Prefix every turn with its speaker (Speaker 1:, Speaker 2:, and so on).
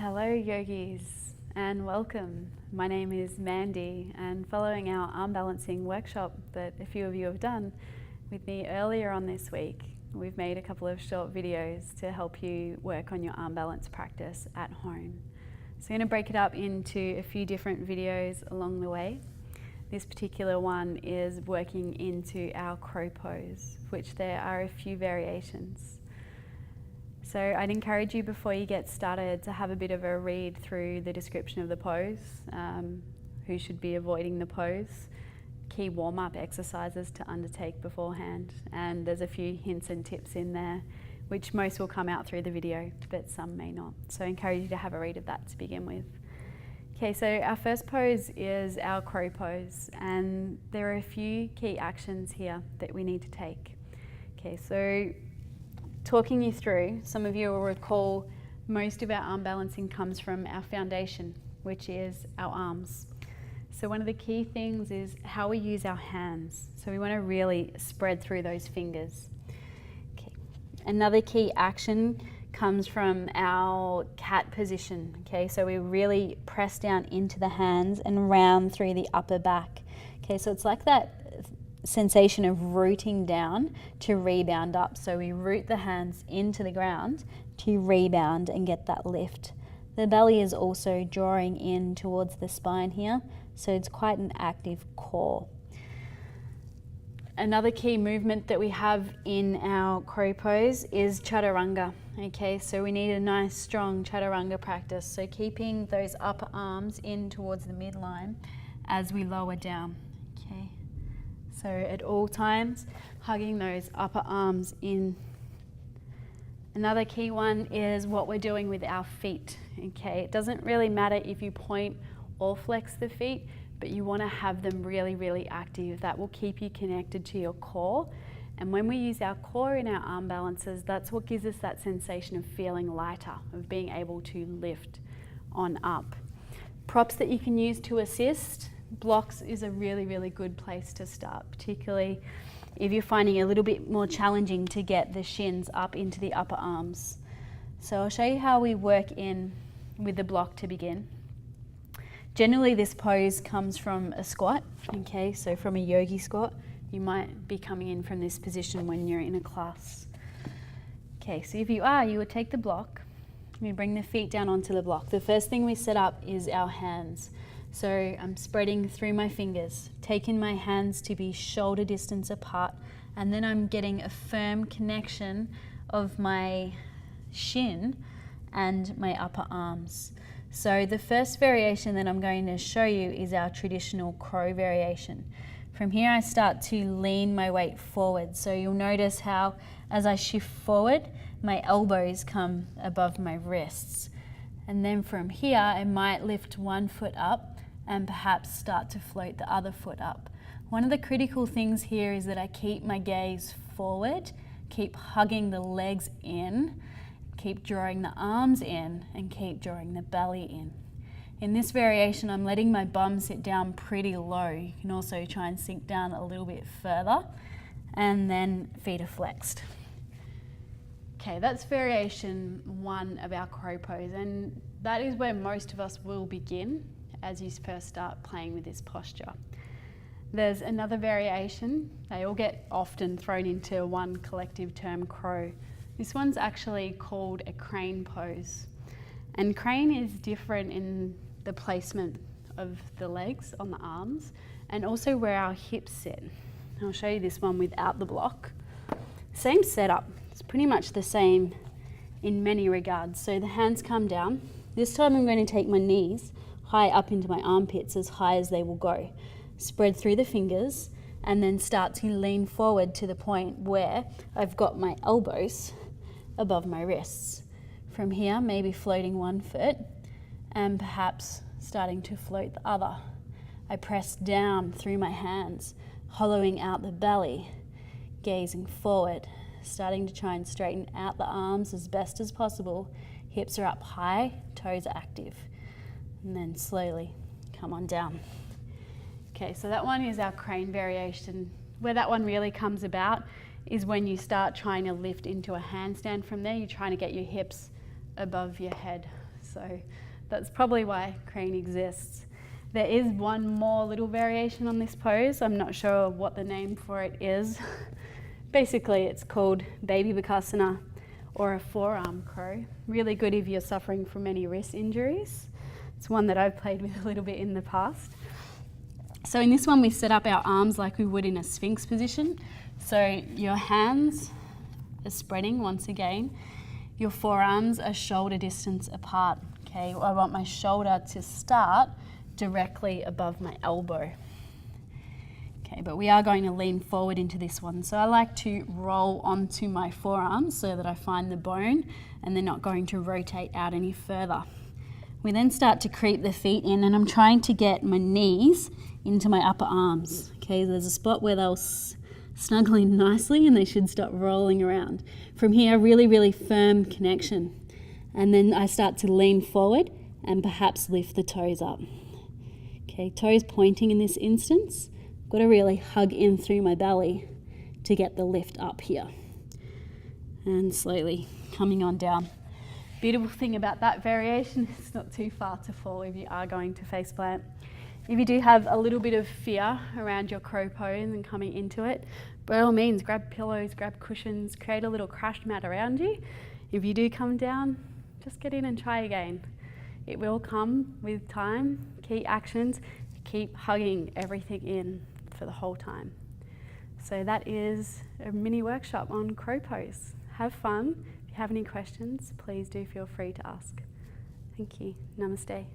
Speaker 1: Hello yogis and welcome. My name is Mandy, and following our arm balancing workshop that a few of you have done with me earlier on this week, we've made a couple of short videos to help you work on your arm balance practice at home. So I'm going to break it up into a few different videos along the way. This particular one is working into our crow pose, which there are a few variations. So I'd encourage you before you get started to have a bit of a read through the description of the pose, who should be avoiding the pose, key warm-up exercises to undertake beforehand, and there's a few hints and tips in there which most will come out through the video, but some may not. So I encourage you to have a read of that to begin with. Okay, so our first pose is our crow pose, and there are a few key actions here that we need to take. Okay, so talking you through, some of you will recall most of our arm balancing comes from our foundation, which is our arms. So one of the key things is how we use our hands. So we want to really spread through those fingers. Okay. Another key action comes from our cat position. Okay, so we really press down into the hands and round through the upper back. Okay, so it's like that sensation of rooting down to rebound up. So we root the hands into the ground to rebound and get that lift. The belly is also drawing in towards the spine here, so it's quite an active core. Another key movement that we have in our crow pose is chaturanga. Okay, so we need a nice strong chaturanga practice, so keeping those upper arms in towards the midline as we lower down. Okay. So at all times, hugging those upper arms in. Another key one is what we're doing with our feet. Okay, it doesn't really matter if you point or flex the feet, but you want to have them really, really active. That will keep you connected to your core. And when we use our core in our arm balances, that's what gives us that sensation of feeling lighter, of being able to lift on up. Props that you can use to assist. Blocks is a really, really good place to start, particularly if you're finding it a little bit more challenging to get the shins up into the upper arms. So I'll show you how we work in with the block to begin. Generally this pose comes from a squat, okay, so from a yogi squat. You might be coming in from this position when you're in a class. Okay, so if you are, you would take the block, we bring the feet down onto the block. The first thing we set up is our hands. So I'm spreading through my fingers, taking my hands to be shoulder distance apart, and then I'm getting a firm connection of my shin and my upper arms. So the first variation that I'm going to show you is our traditional crow variation. From here I start to lean my weight forward. So you'll notice how as I shift forward, my elbows come above my wrists. And then from here I might lift one foot up and perhaps start to float the other foot up. One of the critical things here is that I keep my gaze forward, keep hugging the legs in, keep drawing the arms in, and keep drawing the belly in. In this variation, I'm letting my bum sit down pretty low. You can also try and sink down a little bit further, and then feet are flexed. Okay, that's variation one of our crow pose, and that is where most of us will begin as you first start playing with this posture. There's another variation. They all get often thrown into one collective term, crow. This one's actually called a crane pose. And crane is different in the placement of the legs on the arms and also where our hips sit. I'll show you this one without the block. Same setup, it's pretty much the same in many regards. So the hands come down. This time I'm going to take my knees high up into my armpits, as high as they will go. Spread through the fingers and then start to lean forward to the point where I've got my elbows above my wrists. From here, maybe floating one foot and perhaps starting to float the other. I press down through my hands, hollowing out the belly, gazing forward, starting to try and straighten out the arms as best as possible. Hips are up high, toes are active. And then slowly come on down. Okay, so that one is our crane variation. Where that one really comes about is when you start trying to lift into a handstand from there. You're trying to get your hips above your head. So So that's probably why crane exists. There is one more little variation on this pose. I'm not sure what the name for it is. Basically, it's called baby Bakasana or a forearm crow. Really good if you're suffering from any wrist injuries. It's one that I've played with a little bit in the past. So in this one, we set up our arms like we would in a Sphinx position. So your hands are spreading once again. Your forearms are shoulder distance apart. Okay, I want my shoulder to start directly above my elbow. Okay, but we are going to lean forward into this one. So I like to roll onto my forearms so that I find the bone and they're not going to rotate out any further. We then start to creep the feet in, and I'm trying to get my knees into my upper arms. Okay, there's a spot where they'll snuggle in nicely and they should stop rolling around. From here, really, really firm connection. And then I start to lean forward and perhaps lift the toes up. Okay, toes pointing in this instance. Got to really hug in through my belly to get the lift up here. And slowly coming on down. Beautiful thing about that variation, it's not too far to fall if you are going to face plant. If you do have a little bit of fear around your crow pose and coming into it, by all means, grab pillows, grab cushions, create a little crash mat around you. If you do come down, just get in and try again. It will come with time. Key actions, keep hugging everything in for the whole time. So that is a mini workshop on crow pose. Have fun. If you have any questions, please do feel free to ask. Thank you. Namaste.